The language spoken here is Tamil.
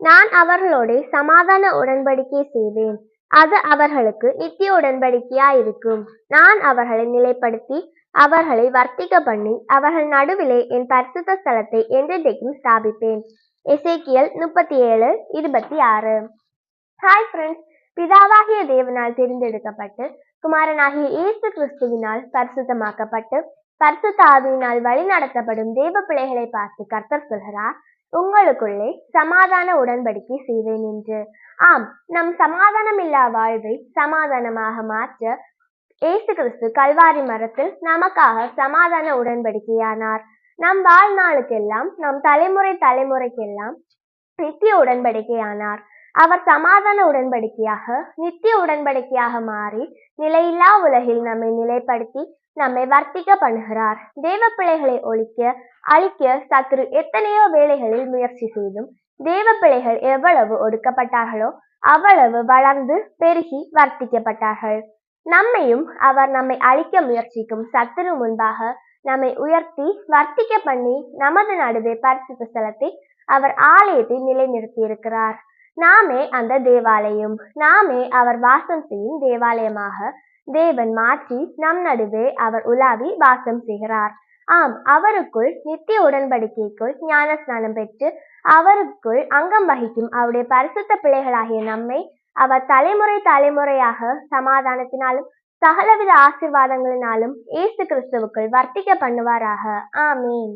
நான் அவர்களோட சமாதான உடன்படிக்கை செய்வேன். அது அவர்களுக்கு நித்திய உடன்படிக்கையாயிருக்கும். நான் அவர்களை நிலைப்படுத்தி அவர்களை வர்த்திக்க பண்ணி அவர்கள் நடுவிலே என் பரிசுத்த ஸ்தலத்தை என்றென்றைக்கும் ஸ்தாபிப்பேன். எசேக்கியேல் 37:26. ஹாய் ஃப்ரெண்ட்ஸ், பிதாவாகிய தேவனால் தெரிந்தெடுக்கப்பட்டு குமாரனாகிய இயேசு கிறிஸ்துவினால் பரிசுத்தமாக்கப்பட்டு பரிசுத்த ஆவியினால் வழி நடத்தப்படும் தேவ பிள்ளைகளை பார்த்து கர்த்தர் சொல்கிறார், உங்களுக்குள்ளே சமாதான உடன்படிக்கை செய்வேன் என்று. ஆம், நம் சமாதானமில்லா வாழ்வை சமாதானமாக மாற்ற இயேசு கிறிஸ்து கல்வாரி மரத்தில் நமக்காக சமாதான உடன்படிக்கையானார். நம் வாழ்நாளுக்கெல்லாம், நம் தலைமுறைக்கெல்லாம் நித்திய உடன்படிக்கையானார். அவர் சமாதான உடன்படிக்கையாக நித்திய உடன்படிக்கையாக மாறி நிலையில்லா உலகில் நம்மை நிலைப்படுத்தி நம்மை வர்த்திக்க பண்ணுகிறார். தேவ பிள்ளைகளை அழிக்க சத்துரு எத்தனையோ வேளைகளில் முயற்சி செய்தும் தேவ பிள்ளைகள் எவ்வளவு ஒடுக்கப்பட்டார்களோ அவ்வளவு வளர்ந்து பெருகி வர்த்திக்கப்பட்டார்கள். நம்மையும் அவர் நம்மை அழிக்க முயற்சிக்கும் சத்துரு முன்பாக நம்மை உயர்த்தி வர்த்திக்க பண்ணி நமது நடுவே பரிசுத்த ஸ்தலத்தை அவர் ஆலயத்தை நிலைநிறுத்தி இருக்கிறார். நாமே அந்த தேவாலயம். நாமே அவர் வாசம் செய்யும் தேவாலயமாக தேவன் மாற்றி நம் நடுவே அவர் உலாவி வாசம் செய்கிறார். ஆம், அவருக்குள் நித்திய உடன்படிக்கைக்குள் ஞானஸ்நானம் பெற்று அவருக்குள் அங்கம் வகிக்கும் அவருடைய பரிசுத்த பிள்ளைகளாகிய நம்மை அவர் தலைமுறையாக சமாதானத்தினாலும் சகலவித ஆசீர்வாதங்களினாலும் இயேசு கிறிஸ்துவுக்குள் வர்த்திக்க பண்ணுவாராக. ஆமீன்.